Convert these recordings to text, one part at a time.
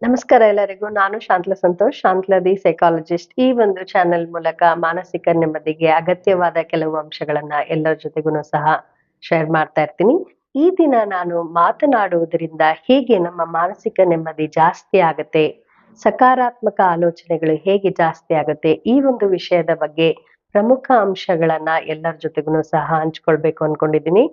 ನಮಸ್ಕಾರ ಎಲ್ಲರಿಗೂ. ನಾನು ಶಾಂತಲಾ ಸಂತೋಷ್, ಶಾಂತಲಾ ದಿ ಸೈಕಾಲಜಿಸ್ಟ್. ಈ ಒಂದು ಚಾನೆಲ್ ಮೂಲಕ ಮಾನಸಿಕ ನೆಮ್ಮದಿಗೆ ಅಗತ್ಯವಾದ ಕೆಲವು ಅಂಶಗಳನ್ನ ಎಲ್ಲರ ಜೊತೆಗೂ ಸಹ ಶೇರ್ ಮಾಡ್ತಾ ಇರ್ತೀನಿ. ಈ ದಿನ ನಾನು ಮಾತನಾಡುವುದರಿಂದ ಹೇಗೆ ನಮ್ಮ ಮಾನಸಿಕ ನೆಮ್ಮದಿ ಜಾಸ್ತಿ ಆಗತ್ತೆ, ಸಕಾರಾತ್ಮಕ ಆಲೋಚನೆಗಳು ಹೇಗೆ ಜಾಸ್ತಿ ಆಗತ್ತೆ, ಈ ಒಂದು ವಿಷಯದ ಬಗ್ಗೆ ಪ್ರಮುಖ ಅಂಶಗಳನ್ನ ಎಲ್ಲರ ಜೊತೆಗೂ ಸಹ ಹಂಚ್ಕೊಳ್ಬೇಕು ಅನ್ಕೊಂಡಿದ್ದೀನಿ.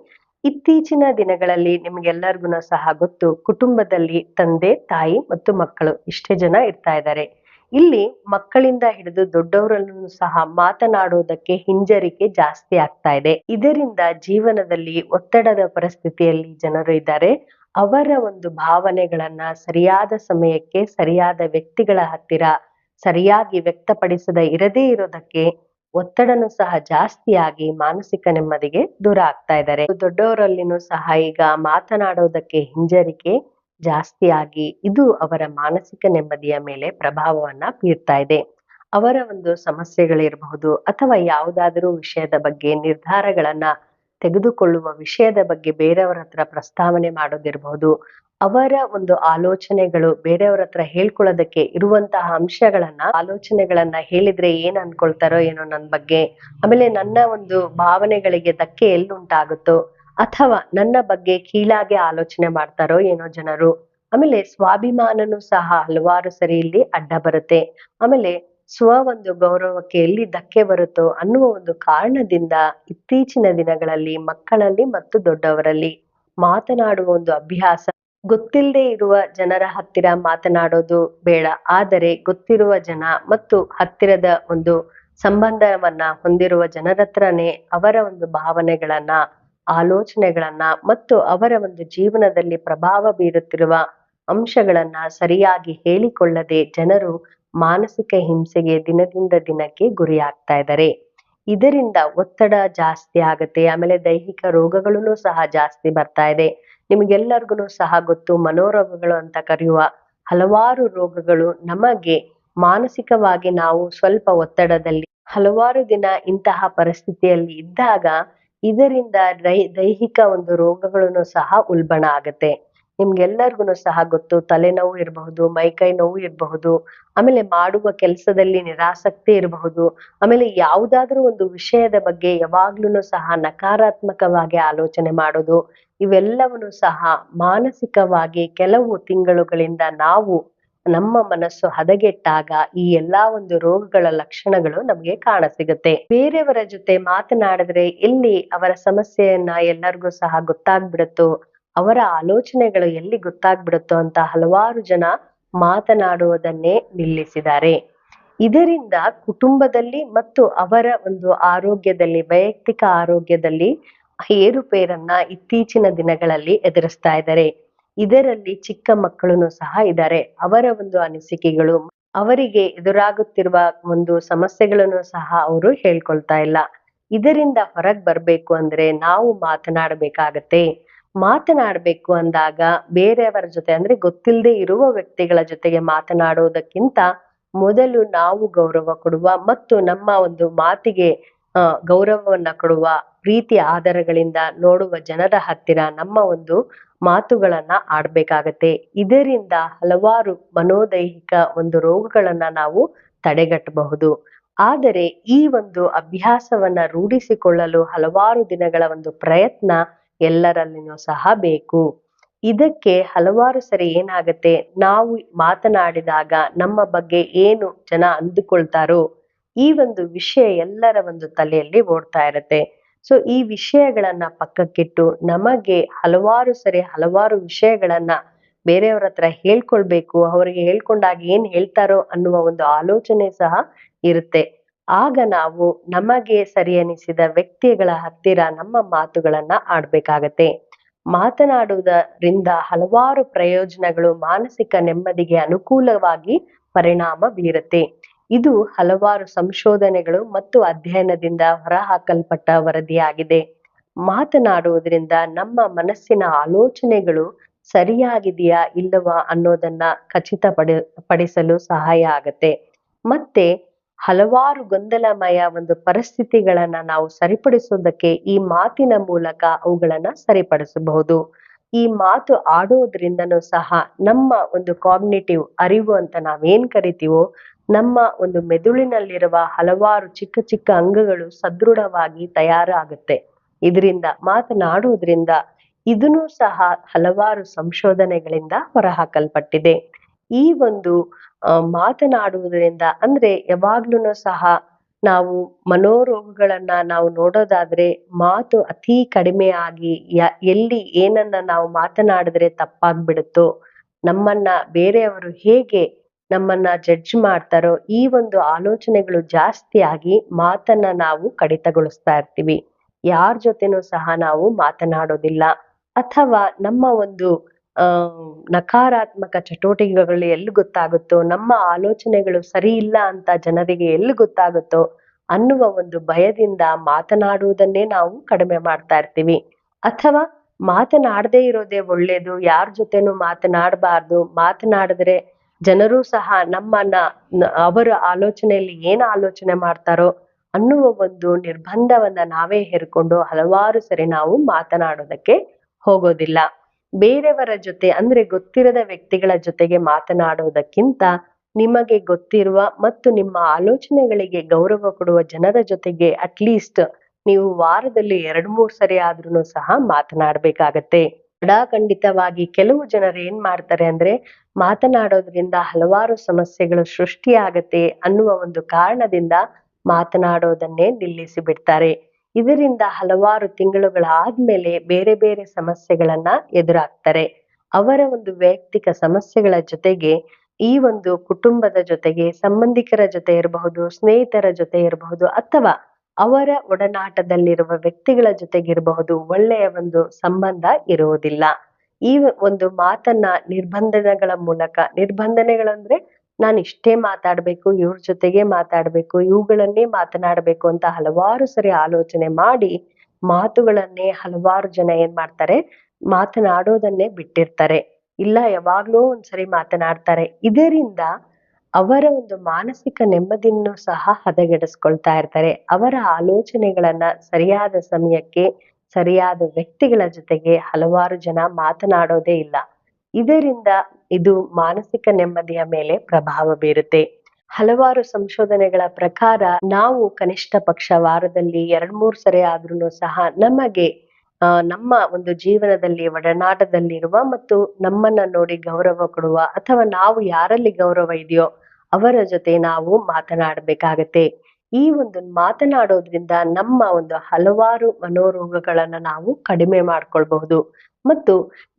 ಇತ್ತೀಚಿನ ದಿನಗಳಲ್ಲಿ ನಿಮ್ಗೆಲ್ಲರಿಗೂ ಸಹ ಗೊತ್ತು, ಕುಟುಂಬದಲ್ಲಿ ತಂದೆ, ತಾಯಿ ಮತ್ತು ಮಕ್ಕಳು ಇಷ್ಟೇ ಜನ ಇರ್ತಾ ಇದ್ದಾರೆ. ಇಲ್ಲಿ ಮಕ್ಕಳಿಂದ ಹಿಡಿದು ದೊಡ್ಡವರನ್ನು ಸಹ ಮಾತನಾಡುವುದಕ್ಕೆ ಹಿಂಜರಿಕೆ ಜಾಸ್ತಿ ಆಗ್ತಾ ಇದೆ. ಇದರಿಂದ ಜೀವನದಲ್ಲಿ ಒತ್ತಡದ ಪರಿಸ್ಥಿತಿಯಲ್ಲಿ ಜನರು ಇದ್ದಾರೆ. ಅವರ ಒಂದು ಭಾವನೆಗಳನ್ನ ಸರಿಯಾದ ಸಮಯಕ್ಕೆ ಸರಿಯಾದ ವ್ಯಕ್ತಿಗಳ ಹತ್ತಿರ ಸರಿಯಾಗಿ ಇರದೇ ಇರೋದಕ್ಕೆ ಒತ್ತಡನು ಸಹ ಜಾಸ್ತಿಯಾಗಿ ಮಾನಸಿಕ ನೆಮ್ಮದಿಗೆ ದೂರ ಆಗ್ತಾ ಇದ್ದಾರೆ. ದೊಡ್ಡವರಲ್ಲಿನೂ ಸಹ ಈಗ ಮಾತನಾಡೋದಕ್ಕೆ ಹಿಂಜರಿಕೆ ಜಾಸ್ತಿಯಾಗಿ ಇದು ಅವರ ಮಾನಸಿಕ ನೆಮ್ಮದಿಯ ಮೇಲೆ ಪ್ರಭಾವವನ್ನ ಬೀರ್ತಾ ಇದೆ. ಅವರ ಒಂದು ಸಮಸ್ಯೆಗಳಿರಬಹುದು ಅಥವಾ ಯಾವುದಾದರೂ ವಿಷಯದ ಬಗ್ಗೆ ನಿರ್ಧಾರಗಳನ್ನ ತೆಗೆದುಕೊಳ್ಳುವ ವಿಷಯದ ಬಗ್ಗೆ ಬೇರೆಯವರ ಹತ್ರ ಪ್ರಸ್ತಾವನೆ ಮಾಡೋದಿರಬಹುದು. ಅವರ ಒಂದು ಆಲೋಚನೆಗಳು ಬೇರೆಯವರ ಹತ್ರ ಹೇಳ್ಕೊಳ್ಳೋದಕ್ಕೆ ಇರುವಂತಹ ಆಲೋಚನೆಗಳನ್ನ ಹೇಳಿದ್ರೆ ಏನ್ ಅನ್ಕೊಳ್ತಾರೋ ಏನೋ ನನ್ ಬಗ್ಗೆ, ಆಮೇಲೆ ನನ್ನ ಒಂದು ಭಾವನೆಗಳಿಗೆ ಧಕ್ಕೆ ಎಲ್ಲುಂಟಾಗುತ್ತೋ, ಅಥವಾ ನನ್ನ ಬಗ್ಗೆ ಕೀಳಾಗಿ ಆಲೋಚನೆ ಮಾಡ್ತಾರೋ ಏನೋ ಜನರು. ಆಮೇಲೆ ಸ್ವಾಭಿಮಾನನು ಸಹ ಹಲವಾರು ಸರಿ ಇಲ್ಲಿ ಅಡ್ಡ ಬರುತ್ತೆ. ಆಮೇಲೆ ಒಂದು ಗೌರವಕ್ಕೆ ಎಲ್ಲಿ ಧಕ್ಕೆ ಬರುತ್ತೋ ಅನ್ನುವ ಒಂದು ಕಾರಣದಿಂದ ಇತ್ತೀಚಿನ ದಿನಗಳಲ್ಲಿ ಮಕ್ಕಳಲ್ಲಿ ಮತ್ತು ದೊಡ್ಡವರಲ್ಲಿ ಮಾತನಾಡುವ ಒಂದು ಅಭ್ಯಾಸ, ಗೊತ್ತಿಲ್ಲದೆ ಇರುವ ಜನರ ಹತ್ತಿರ ಮಾತನಾಡೋದು ಬೇಡ, ಆದರೆ ಗೊತ್ತಿರುವ ಜನ ಮತ್ತು ಹತ್ತಿರದ ಒಂದು ಸಂಬಂಧವನ್ನ ಹೊಂದಿರುವ ಜನರ ಹತ್ರನೇ ಅವರ ಒಂದು ಭಾವನೆಗಳನ್ನ, ಆಲೋಚನೆಗಳನ್ನ ಮತ್ತು ಅವರ ಒಂದು ಜೀವನದಲ್ಲಿ ಪ್ರಭಾವ ಬೀರುತ್ತಿರುವ ಅಂಶಗಳನ್ನ ಸರಿಯಾಗಿ ಹೇಳಿಕೊಳ್ಳದೆ ಜನರು ಮಾನಸಿಕ ಹಿಂಸೆಗೆ ದಿನದಿಂದ ದಿನಕ್ಕೆ ಗುರಿಯಾಗ್ತಾ ಇದ್ದಾರೆ. ಇದರಿಂದ ಒತ್ತಡ ಜಾಸ್ತಿ ಆಗತ್ತೆ. ಆಮೇಲೆ ದೈಹಿಕ ರೋಗಗಳೂ ಸಹ ಜಾಸ್ತಿ ಬರ್ತಾ ಇದೆ. ನಿಮ್ಗೆಲ್ಲರಿಗೂ ಸಹ ಗೊತ್ತು, ಮನೋರೋಗಗಳು ಅಂತ ಕರೆಯುವ ಹಲವಾರು ರೋಗಗಳು ನಮಗೆ ಮಾನಸಿಕವಾಗಿ ನಾವು ಸ್ವಲ್ಪ ಒತ್ತಡದಲ್ಲಿ ಹಲವಾರು ದಿನ ಇಂತಹ ಪರಿಸ್ಥಿತಿಯಲ್ಲಿ ಇದ್ದಾಗ ಇದರಿಂದ ದೈಹಿಕ ಒಂದು ರೋಗಗಳನ್ನು ಸಹ ಉಲ್ಬಣ ಆಗತ್ತೆ. ನಿಮ್ಗೆಲ್ಲರಿಗೂ ಸಹ ಗೊತ್ತು, ತಲೆನೋವು ಇರಬಹುದು, ಮೈಕೈ ನೋವು ಇರಬಹುದು, ಆಮೇಲೆ ಮಾಡುವ ಕೆಲಸದಲ್ಲಿ ನಿರಾಸಕ್ತಿ ಇರಬಹುದು, ಆಮೇಲೆ ಯಾವುದಾದ್ರೂ ಒಂದು ವಿಷಯದ ಬಗ್ಗೆ ಯಾವಾಗ್ಲೂ ಸಹ ನಕಾರಾತ್ಮಕವಾಗಿ ಆಲೋಚನೆ ಮಾಡೋದು, ಇವೆಲ್ಲವನ್ನು ಸಹ ಮಾನಸಿಕವಾಗಿ ಕೆಲವು ತಿಂಗಳುಗಳಿಂದ ನಮ್ಮ ಮನಸ್ಸು ಹದಗೆಟ್ಟಾಗ ಈ ಎಲ್ಲಾ ಒಂದು ರೋಗಗಳ ಲಕ್ಷಣಗಳು ನಮ್ಗೆ ಕಾಣಸಿಗುತ್ತೆ. ಬೇರೆಯವರ ಜೊತೆ ಮಾತನಾಡಿದ್ರೆ ಎಲ್ಲಿ ಅವರ ಸಮಸ್ಯೆಯನ್ನ ಎಲ್ಲರಿಗೂ ಸಹ ಗೊತ್ತಾಗ್ಬಿಡುತ್ತೋ, ಅವರ ಆಲೋಚನೆಗಳು ಎಲ್ಲಿ ಗೊತ್ತಾಗ್ಬಿಡುತ್ತೋ ಅಂತ ಹಲವಾರು ಜನ ಮಾತನಾಡುವುದನ್ನೇ ನಿಲ್ಲಿಸಿದ್ದಾರೆ. ಇದರಿಂದ ಕುಟುಂಬದಲ್ಲಿ ಮತ್ತು ಅವರ ಒಂದು ಆರೋಗ್ಯದಲ್ಲಿ, ವೈಯಕ್ತಿಕ ಆರೋಗ್ಯದಲ್ಲಿ ಏರುಪೇರನ್ನ ಇತ್ತೀಚಿನ ದಿನಗಳಲ್ಲಿ ಎದುರಿಸ್ತಾ ಇದ್ದಾರೆ. ಇದರಲ್ಲಿ ಚಿಕ್ಕ ಮಕ್ಕಳು ಸಹ ಇದ್ದಾರೆ. ಅವರ ಒಂದು ಅನಿಸಿಕೆಗಳು, ಅವರಿಗೆ ಎದುರಾಗುತ್ತಿರುವ ಒಂದು ಸಮಸ್ಯೆಗಳನ್ನು ಸಹ ಅವರು ಹೇಳ್ಕೊಳ್ತಾ ಇಲ್ಲ. ಇದರಿಂದ ಹೊರಗ್ ಬರ್ಬೇಕು ಅಂದ್ರೆ ನಾವು ಮಾತನಾಡಬೇಕಾಗತ್ತೆ. ಮಾತನಾಡ್ಬೇಕು ಅಂದಾಗ ಬೇರೆಯವರ ಜೊತೆ ಅಂದ್ರೆ ಗೊತ್ತಿಲ್ಲದೆ ಇರುವ ವ್ಯಕ್ತಿಗಳ ಜೊತೆಗೆ ಮಾತನಾಡುವುದಕ್ಕಿಂತ ಮೊದಲು ನಾವು ಗೌರವ ಕೊಡುವ ಮತ್ತು ನಮ್ಮ ಒಂದು ಮಾತಿಗೆ ಗೌರವವನ್ನ ಕೊಡುವ, ಪ್ರೀತಿ ಆದರಗಳಿಂದ ನೋಡುವ ಜನರ ಹತ್ತಿರ ನಮ್ಮ ಒಂದು ಮಾತುಗಳನ್ನ ಆಡ್ಬೇಕಾಗತ್ತೆ. ಇದರಿಂದ ಹಲವಾರು ಮನೋದೈಹಿಕ ಒಂದು ರೋಗಗಳನ್ನ ನಾವು ತಡೆಗಟ್ಟಬಹುದು. ಆದರೆ ಈ ಒಂದು ಅಭ್ಯಾಸವನ್ನ ರೂಢಿಸಿಕೊಳ್ಳಲು ಹಲವಾರು ದಿನಗಳ ಒಂದು ಪ್ರಯತ್ನ ಎಲ್ಲರಲ್ಲಿನೂ ಸಹ ಬೇಕು. ಇದಕ್ಕೆ ಹಲವಾರು ಸರಿ ಏನಾಗತ್ತೆ, ನಾವು ಮಾತನಾಡಿದಾಗ ನಮ್ಮ ಬಗ್ಗೆ ಏನು ಜನ ಅಂದುಕೊಳ್ತಾರೋ ಈ ಒಂದು ವಿಷಯ ಎಲ್ಲರ ಒಂದು ತಲೆಯಲ್ಲಿ ಓಡ್ತಾ ಇರತ್ತೆ. ಸೊ ಈ ವಿಷಯಗಳನ್ನ ಪಕ್ಕಕ್ಕಿಟ್ಟು ನಮಗೆ ಹಲವಾರು ವಿಷಯಗಳನ್ನ ಬೇರೆಯವ್ರ ಹತ್ರ ಹೇಳ್ಕೊಳ್ಬೇಕು, ಅವರಿಗೆ ಹೇಳ್ಕೊಂಡಾಗ ಏನ್ ಹೇಳ್ತಾರೋ ಅನ್ನುವ ಒಂದು ಆಲೋಚನೆ ಸಹ ಇರುತ್ತೆ. ಆಗ ನಾವು ನಮಗೆ ಸರಿ ಅನಿಸಿದ ವ್ಯಕ್ತಿಗಳ ಹತ್ತಿರ ನಮ್ಮ ಮಾತುಗಳನ್ನ ಆಡ್ಬೇಕಾಗತ್ತೆ. ಮಾತನಾಡುವುದರಿಂದ ಹಲವಾರು ಪ್ರಯೋಜನಗಳು ಮಾನಸಿಕ ನೆಮ್ಮದಿಗೆ ಅನುಕೂಲವಾಗಿ ಪರಿಣಾಮ ಬೀರುತ್ತೆ. ಇದು ಹಲವಾರು ಸಂಶೋಧನೆಗಳು ಮತ್ತು ಅಧ್ಯಯನದಿಂದ ಹೊರಹಾಕಲ್ಪಟ್ಟ ವರದಿಯಾಗಿದೆ. ಮಾತನಾಡುವುದರಿಂದ ನಮ್ಮ ಮನಸ್ಸಿನ ಆಲೋಚನೆಗಳು ಸರಿಯಾಗಿದೆಯಾ ಇಲ್ಲವಾ ಅನ್ನೋದನ್ನ ಪಡಿಸಲು ಸಹಾಯ ಆಗತ್ತೆ. ಮತ್ತೆ ಹಲವಾರು ಗೊಂದಲಮಯ ಒಂದು ಪರಿಸ್ಥಿತಿಗಳನ್ನ ನಾವು ಸರಿಪಡಿಸೋದಕ್ಕೆ ಈ ಮಾತಿನ ಮೂಲಕ ಅವುಗಳನ್ನ ಸರಿಪಡಿಸಬಹುದು. ಈ ಮಾತು ಆಡೋದ್ರಿಂದನೂ ಸಹ ನಮ್ಮ ಒಂದು ಕಾಗ್ನಿಟಿವ್ ಅರಿವು ಅಂತ ನಾವೇನ್ ಕರಿತೀವೋ, ನಮ್ಮ ಒಂದು ಮೆದುಳಿನಲ್ಲಿರುವ ಹಲವಾರು ಚಿಕ್ಕ ಚಿಕ್ಕ ಅಂಗಗಳು ಸದೃಢವಾಗಿ ತಯಾರಾಗುತ್ತೆ. ಇದರಿಂದ ಮಾತನಾಡುವುದರಿಂದ ಇದನ್ನು ಸಹ ಹಲವಾರು ಸಂಶೋಧನೆಗಳಿಂದ ಹೊರಹಾಕಲ್ಪಟ್ಟಿದೆ. ಈ ಒಂದು ಮಾತನಾಡುವುದರಿಂದ ಅಂದ್ರೆ ಯಾವಾಗ್ಲೂ ಸಹ ನಾವು ಮನೋರೋಗಗಳನ್ನ ನಾವು ನೋಡೋದಾದ್ರೆ ಮಾತು ಅತಿ ಕಡಿಮೆ ಆಗಿ ಎಲ್ಲಿ ಏನನ್ನ ನಾವು ಮಾತನಾಡಿದ್ರೆ ತಪ್ಪಾಗ್ಬಿಡುತ್ತೋ, ನಮ್ಮನ್ನ ಬೇರೆಯವರು ಹೇಗೆ ನಮ್ಮನ್ನ ಜಡ್ಜ್ ಮಾಡ್ತಾರೋ ಈ ಒಂದು ಆಲೋಚನೆಗಳು ಜಾಸ್ತಿ ಆಗಿ ಮಾತನ್ನ ನಾವು ಕಡಿತಗೊಳಿಸ್ತಾ ಇರ್ತೀವಿ. ಯಾರ ಜೊತೆನೂ ಸಹ ನಾವು ಮಾತನಾಡೋದಿಲ್ಲ. ಅಥವಾ ನಮ್ಮ ಒಂದು ಆ ನಕಾರಾತ್ಮಕ ಚಟುವಟಿಕೆಗಳು ಎಲ್ಲಿ ಗೊತ್ತಾಗುತ್ತೋ, ನಮ್ಮ ಆಲೋಚನೆಗಳು ಸರಿ ಇಲ್ಲ ಅಂತ ಜನರಿಗೆ ಎಲ್ಲಿ ಗೊತ್ತಾಗುತ್ತೋ ಅನ್ನುವ ಒಂದು ಭಯದಿಂದ ಮಾತನಾಡುವುದನ್ನೇ ನಾವು ಕಡಿಮೆ ಮಾಡ್ತಾ ಇರ್ತೀವಿ. ಅಥವಾ ಮಾತನಾಡದೇ ಇರೋದೇ ಒಳ್ಳೇದು, ಯಾರ ಜೊತೆನೂ ಮಾತನಾಡಬಾರ್ದು, ಮಾತನಾಡಿದ್ರೆ ಜನರೂ ಸಹ ನಮ್ಮನ್ನ ಅವರ ಆಲೋಚನೆಯಲ್ಲಿ ಏನ್ ಆಲೋಚನೆ ಮಾಡ್ತಾರೋ ಅನ್ನುವ ಒಂದು ನಿರ್ಬಂಧವನ್ನ ನಾವೇ ಹೇರ್ಕೊಂಡು ಹಲವಾರು ಸರಿ ನಾವು ಮಾತನಾಡೋದಕ್ಕೆ ಹೋಗೋದಿಲ್ಲ. ಬೇರೆಯವರ ಜೊತೆ ಅಂದ್ರೆ ಗೊತ್ತಿರದ ವ್ಯಕ್ತಿಗಳ ಜೊತೆಗೆ ಮಾತನಾಡುವುದಕ್ಕಿಂತ ನಿಮಗೆ ಗೊತ್ತಿರುವ ಮತ್ತು ನಿಮ್ಮ ಆಲೋಚನೆಗಳಿಗೆ ಗೌರವ ಕೊಡುವ ಜನರ ಜೊತೆಗೆ ಅಟ್ಲೀಸ್ಟ್ ನೀವು ವಾರದಲ್ಲಿ 2-3 ಸರಿ ಆದ್ರೂ ಸಹ ಮಾತನಾಡ್ಬೇಕಾಗತ್ತೆ. ಖಂಡಿತವಾಗಿ ಕೆಲವು ಜನರು ಏನ್ ಮಾಡ್ತಾರೆ ಅಂದ್ರೆ ಮಾತನಾಡೋದ್ರಿಂದ ಹಲವಾರು ಸಮಸ್ಯೆಗಳು ಸೃಷ್ಟಿಯಾಗತ್ತೆ ಅನ್ನುವ ಒಂದು ಕಾರಣದಿಂದ ಮಾತನಾಡೋದನ್ನೇ ನಿಲ್ಲಿಸಿ ಬಿಡ್ತಾರೆ. ಇದರಿಂದ ಹಲವಾರು ತಿಂಗಳುಗಳಾದ್ಮೇಲೆ ಬೇರೆ ಬೇರೆ ಸಮಸ್ಯೆಗಳನ್ನ ಎದುರಾಗ್ತಾರೆ. ಅವರ ಒಂದು ವೈಯಕ್ತಿಕ ಸಮಸ್ಯೆಗಳ ಜೊತೆಗೆ ಈ ಒಂದು ಕುಟುಂಬದ ಜೊತೆಗೆ, ಸಂಬಂಧಿಕರ ಜೊತೆ ಇರಬಹುದು, ಸ್ನೇಹಿತರ ಜೊತೆ ಇರಬಹುದು, ಅಥವಾ ಅವರ ಒಡನಾಟದಲ್ಲಿರುವ ವ್ಯಕ್ತಿಗಳ ಜೊತೆಗಿರಬಹುದು, ಒಳ್ಳೆಯ ಒಂದು ಸಂಬಂಧ ಇರುವುದಿಲ್ಲ. ಈ ಒಂದು ಮಾತನ್ನ ನಿರ್ಬಂಧನೆಗಳ ಮೂಲಕ, ನಿರ್ಬಂಧನೆಗಳಂದ್ರೆ ನಾನು ಇಷ್ಟೇ ಮಾತಾಡ್ಬೇಕು, ಇವ್ರ ಜೊತೆಗೆ ಮಾತಾಡ್ಬೇಕು, ಇವುಗಳನ್ನೇ ಮಾತನಾಡ್ಬೇಕು ಅಂತ ಹಲವಾರು ಸರಿ ಆಲೋಚನೆ ಮಾಡಿ ಮಾತುಗಳನ್ನೇ ಹಲವಾರು ಜನ ಏನ್ ಮಾಡ್ತಾರೆ, ಮಾತನಾಡೋದನ್ನೇ ಬಿಟ್ಟಿರ್ತಾರೆ. ಇಲ್ಲ ಯಾವಾಗ್ಲೋ ಒಂದ್ಸರಿ ಮಾತನಾಡ್ತಾರೆ. ಇದರಿಂದ ಅವರ ಒಂದು ಮಾನಸಿಕ ನೆಮ್ಮದಿಯನ್ನು ಸಹ ಹದಗೆಡಿಸ್ಕೊಳ್ತಾ ಇರ್ತಾರೆ. ಅವರ ಆಲೋಚನೆಗಳನ್ನ ಸರಿಯಾದ ಸಮಯಕ್ಕೆ ಸರಿಯಾದ ವ್ಯಕ್ತಿಗಳ ಜೊತೆಗೆ ಹಲವಾರು ಜನ ಮಾತನಾಡೋದೇ ಇಲ್ಲ. ಇದರಿಂದ ಇದು ಮಾನಸಿಕ ನೆಮ್ಮದಿಯ ಮೇಲೆ ಪ್ರಭಾವ ಬೀರುತ್ತೆ. ಹಲವಾರು ಸಂಶೋಧನೆಗಳ ಪ್ರಕಾರ ನಾವು ಕನಿಷ್ಠ ಪಕ್ಷ ವಾರದಲ್ಲಿ 2-3 ಸರಿ ಆದ್ರೂ ಸಹ ನಮಗೆ ನಮ್ಮ ಒಂದು ಜೀವನದಲ್ಲಿ ಒಡನಾಟದಲ್ಲಿರುವ ಮತ್ತು ನಮ್ಮನ್ನ ನೋಡಿ ಗೌರವ ಕೊಡುವ ಅಥವಾ ನಾವು ಯಾರಲ್ಲಿ ಗೌರವ ಇದೆಯೋ ಅವರ ಜೊತೆ ನಾವು ಮಾತನಾಡಬೇಕಾಗತ್ತೆ. ಈ ಒಂದು ಮಾತನಾಡೋದ್ರಿಂದ ನಮ್ಮ ಒಂದು ಹಲವಾರು ಮನೋರೋಗಗಳನ್ನ ನಾವು ಕಡಿಮೆ ಮಾಡ್ಕೊಳ್ಬಹುದು. ಮತ್ತು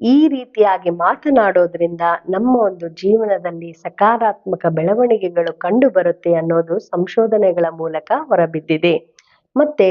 ಈ ರೀತಿಯಾಗಿ ಮಾತನಾಡೋದ್ರಿಂದ ನಮ್ಮ ಒಂದು ಜೀವನದಲ್ಲಿ ಸಕಾರಾತ್ಮಕ ಬೆಳವಣಿಗೆಗಳು ಕಂಡು ಬರುತ್ತೆ ಅನ್ನೋದು ಸಂಶೋಧನೆಗಳ ಮೂಲಕ ಹೊರಬಿದ್ದಿದೆ. ಮತ್ತೆ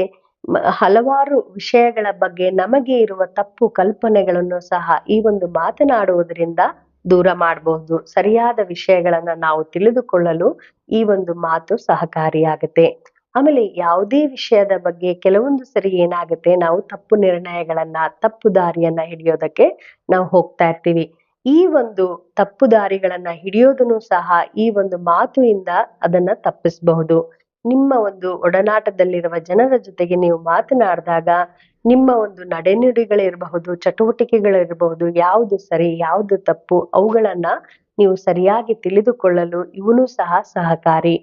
ಹಲವಾರು ವಿಷಯಗಳ ಬಗ್ಗೆ ನಮಗೆ ಇರುವ ತಪ್ಪು ಕಲ್ಪನೆಗಳನ್ನು ಸಹ ಈ ಒಂದು ಮಾತನಾಡುವುದರಿಂದ ದೂರ ಮಾಡಬಹುದು. ಸರಿಯಾದ ವಿಷಯಗಳನ್ನ ನಾವು ತಿಳಿದುಕೊಳ್ಳಲು ಈ ಒಂದು ಮಾತು ಸಹಕಾರಿಯಾಗುತ್ತೆ. ಆಮೇಲೆ ಯಾವುದೇ ವಿಷಯದ ಬಗ್ಗೆ ಕೆಲವೊಂದು ಸರಿ ಏನಾಗುತ್ತೆ, ನಾವು ತಪ್ಪು ನಿರ್ಣಯಗಳನ್ನ, ತಪ್ಪು ದಾರಿಯನ್ನ ಹಿಡಿಯೋದಕ್ಕೆ ನಾವು ಹೋಗ್ತಾ ಇರ್ತೀವಿ. ಈ ಒಂದು ತಪ್ಪು ದಾರಿಗಳನ್ನ ಹಿಡಿಯೋದನ್ನು ಸಹ ಈ ಒಂದು ಮಾತಿನಿಂದ ಅದನ್ನ ತಪ್ಪಿಸಬಹುದು. ನಿಮ್ಮ ಒಂದು ಒಡನಾಟದಲ್ಲಿರುವ ಜನರ ಜೊತೆಗೆ ನೀವು ಮಾತನಾಡಿದಾಗ ನಿಮ್ಮ ಒಂದು ನಡೆನುಡಿಗಳಿರಬಹುದು, ಚಟುವಟಿಕೆಗಳಿರಬಹುದು, ಯಾವುದು ಸರಿ ಯಾವುದು ತಪ್ಪು ಅವುಗಳನ್ನ ನೀವು ಸರಿಯಾಗಿ ತಿಳಿದುಕೊಳ್ಳಲು ಇವನು ಸಹ ಸಹಕಾರಿ.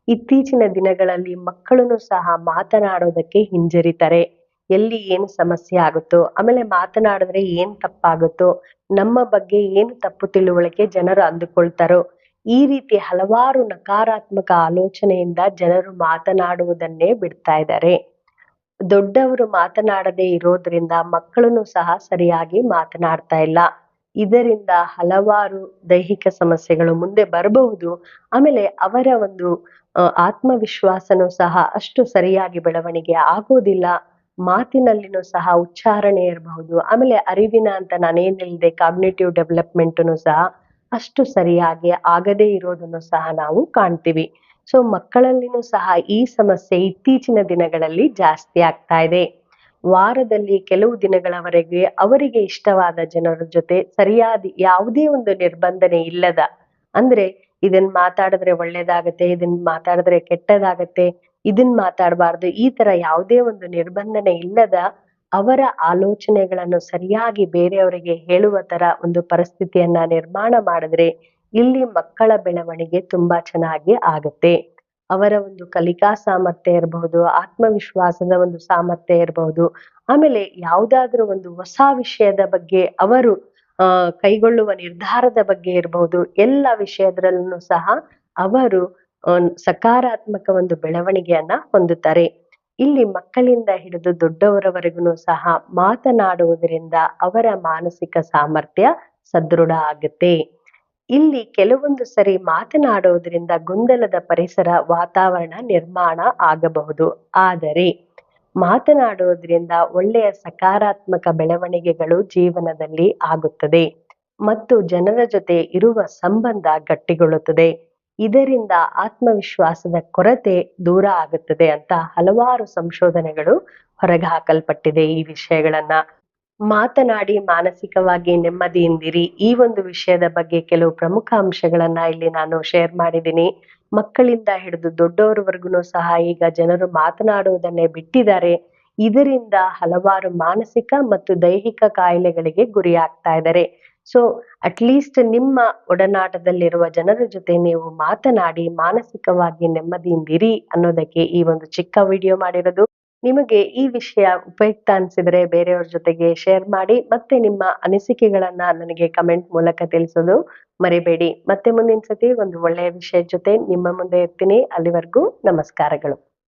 ಇತ್ತೀಚಿನ ದಿನಗಳಲ್ಲಿ ಮಕ್ಕಳನ್ನು ಸಹ ಮಾತನಾಡೋದಕ್ಕೆ ಹಿಂಜರಿತಾರೆ. ಎಲ್ಲಿ ಏನು ಸಮಸ್ಯೆ ಆಗುತ್ತೋ, ಆಮೇಲೆ ಮಾತನಾಡಿದ್ರೆ ಏನ್ ತಪ್ಪಾಗುತ್ತೋ, ನಮ್ಮ ಬಗ್ಗೆ ಏನು ತಪ್ಪು ತಿಳುವಳಿಕೆ ಜನರು ಅಂದುಕೊಳ್ತಾರೋ, ಈ ರೀತಿ ಹಲವಾರು ನಕಾರಾತ್ಮಕ ಆಲೋಚನೆಯಿಂದ ಜನರು ಮಾತನಾಡುವುದನ್ನೇ ಬಿಡ್ತಾ ಇದ್ದಾರೆ. ದೊಡ್ಡವರು ಮಾತನಾಡದೇ ಇರೋದ್ರಿಂದ ಮಕ್ಕಳನ್ನು ಸಹ ಸರಿಯಾಗಿ ಮಾತನಾಡ್ತಾ ಇಲ್ಲ. ಇದರಿಂದ ಹಲವಾರು ದೈಹಿಕ ಸಮಸ್ಯೆಗಳು ಮುಂದೆ ಬರಬಹುದು. ಆಮೇಲೆ ಅವರ ಒಂದು ಆತ್ಮವಿಶ್ವಾಸನೂ ಸಹ ಅಷ್ಟು ಸರಿಯಾಗಿ ಬೆಳವಣಿಗೆ ಆಗೋದಿಲ್ಲ. ಮಾತಿನಲ್ಲಿನೂ ಸಹ ಉಚ್ಚಾರಣೆ ಇರಬಹುದು. ಆಮೇಲೆ ಅರಿವಿನ ಅಂತ ನಾನೇನ್ ಹೇಳಿದೆ ಕಾಗ್ನಿಟಿವ್ ಡೆವಲಪ್ಮೆಂಟ್ನು ಸಹ ಅಷ್ಟು ಸರಿಯಾಗಿ ಆಗದೇ ಇರೋದನ್ನು ಸಹ ನಾವು ಕಾಣ್ತೀವಿ. ಸೊ ಮಕ್ಕಳಲ್ಲಿನೂ ಸಹ ಈ ಸಮಸ್ಯೆ ಇತ್ತೀಚಿನ ದಿನಗಳಲ್ಲಿ ಜಾಸ್ತಿ ಆಗ್ತಾ ಇದೆ. ವಾರದಲ್ಲಿ ಕೆಲವು ದಿನಗಳವರೆಗೆ ಅವರಿಗೆ ಇಷ್ಟವಾದ ಜನರ ಜೊತೆ ಸರಿಯಾದ ಯಾವುದೇ ಒಂದು ನಿರ್ಬಂಧನೆ ಇಲ್ಲದ, ಅಂದ್ರೆ ಇದನ್ ಮಾತಾಡಿದ್ರೆ ಒಳ್ಳೇದಾಗತ್ತೆ, ಇದನ್ ಮಾತಾಡಿದ್ರೆ ಕೆಟ್ಟದಾಗತ್ತೆ, ಇದನ್ ಮಾತಾಡಬಾರ್ದು, ಈ ತರ ಯಾವುದೇ ಒಂದು ನಿರ್ಬಂಧನೆ ಇಲ್ಲದ ಅವರ ಆಲೋಚನೆಗಳನ್ನು ಸರಿಯಾಗಿ ಬೇರೆಯವರಿಗೆ ಹೇಳುವ ತರ ಒಂದು ಪರಿಸ್ಥಿತಿಯನ್ನ ನಿರ್ಮಾಣ ಮಾಡಿದ್ರೆ ಇಲ್ಲಿ ಮಕ್ಕಳ ಬೆಳವಣಿಗೆ ತುಂಬಾ ಚೆನ್ನಾಗಿ ಆಗುತ್ತೆ. ಅವರ ಒಂದು ಕಲಿಕಾ ಸಾಮರ್ಥ್ಯ ಇರಬಹುದು, ಆತ್ಮವಿಶ್ವಾಸದ ಒಂದು ಸಾಮರ್ಥ್ಯ ಇರಬಹುದು, ಆಮೇಲೆ ಯಾವುದಾದ್ರೂ ಒಂದು ಹೊಸ ವಿಷಯದ ಬಗ್ಗೆ ಅವರು ಕೈಗೊಳ್ಳುವ ನಿರ್ಧಾರದ ಬಗ್ಗೆ ಇರಬಹುದು, ಎಲ್ಲ ವಿಷಯದಲ್ಲೂ ಸಹ ಅವರು ಸಕಾರಾತ್ಮಕ ಒಂದು ಬೆಳವಣಿಗೆಯನ್ನ ಹೊಂದುತ್ತಾರೆ. ಇಲ್ಲಿ ಮಕ್ಕಳಿಂದ ಹಿಡಿದು ದೊಡ್ಡವರವರೆಗೂ ಸಹ ಮಾತನಾಡುವುದರಿಂದ ಅವರ ಮಾನಸಿಕ ಸಾಮರ್ಥ್ಯ ಸದೃಢ ಆಗುತ್ತೆ. ಇಲ್ಲಿ ಕೆಲವೊಂದು ಸರಿ ಮಾತನಾಡುವುದರಿಂದ ಗೊಂದಲದ ಪರಿಸರ ವಾತಾವರಣ ನಿರ್ಮಾಣ ಆಗಬಹುದು. ಆದರೆ ಮಾತನಾಡುವುದರಿಂದ ಒಳ್ಳೆಯ ಸಕಾರಾತ್ಮಕ ಬೆಳವಣಿಗೆಗಳು ಜೀವನದಲ್ಲಿ ಆಗುತ್ತದೆ ಮತ್ತು ಜನರ ಜೊತೆ ಇರುವ ಸಂಬಂಧ ಗಟ್ಟಿಗೊಳ್ಳುತ್ತದೆ. ಇದರಿಂದ ಆತ್ಮವಿಶ್ವಾಸದ ಕೊರತೆ ದೂರ ಆಗುತ್ತದೆ ಅಂತ ಹಲವಾರು ಸಂಶೋಧನೆಗಳು ಹೊರಗೆ ಹಾಕಲ್ಪಟ್ಟಿದೆ ಈ ವಿಷಯಗಳನ್ನ. ಮಾತನಾಡಿ ಮಾನಸಿಕವಾಗಿ ನೆಮ್ಮದಿಯಿಂದಿರಿ, ಈ ಒಂದು ವಿಷಯದ ಬಗ್ಗೆ ಕೆಲವು ಪ್ರಮುಖ ಅಂಶಗಳನ್ನ ಇಲ್ಲಿ ನಾನು ಶೇರ್ ಮಾಡಿದ್ದೀನಿ. ಮಕ್ಕಳಿಂದ ಹಿಡಿದು ದೊಡ್ಡವರವರೆಗೂ ಸಹ ಈಗ ಜನರು ಮಾತನಾಡುವುದನ್ನೇ ಬಿಟ್ಟಿದ್ದಾರೆ. ಇದರಿಂದ ಹಲವಾರು ಮಾನಸಿಕ ಮತ್ತು ದೈಹಿಕ ಕಾಯಿಲೆಗಳಿಗೆ ಗುರಿಯಾಗ್ತಾ ಇದ್ದಾರೆ. ಸೊ ಅಟ್ಲೀಸ್ಟ್ ನಿಮ್ಮ ಒಡನಾಟದಲ್ಲಿರುವ ಜನರ ಜೊತೆ ನೀವು ಮಾತನಾಡಿ ಮಾನಸಿಕವಾಗಿ ನೆಮ್ಮದಿಯಿಂದಿರಿ ಅನ್ನೋದಕ್ಕೆ ಈ ಒಂದು ಚಿಕ್ಕ ವಿಡಿಯೋ ಮಾಡಿರೋದು. ನಿಮಗೆ ಈ ವಿಷಯ ಉಪಯುಕ್ತ ಅನ್ಸಿದ್ರೆ ಬೇರೆಯವ್ರ ಜೊತೆಗೆ ಶೇರ್ ಮಾಡಿ, ಮತ್ತೆ ನಿಮ್ಮ ಅನಿಸಿಕೆಗಳನ್ನ ನನಗೆ ಕಮೆಂಟ್ ಮೂಲಕ ತಿಳಿಸೋದು ಮರಿಬೇಡಿ. ಮತ್ತೆ ಮುಂದಿನ ಸತಿ ಒಂದು ಒಳ್ಳೆಯ ವಿಷಯದ ಜೊತೆ ನಿಮ್ಮ ಮುಂದೆ ಇರ್ತೀನಿ. ಅಲ್ಲಿವರೆಗೂ ನಮಸ್ಕಾರಗಳು.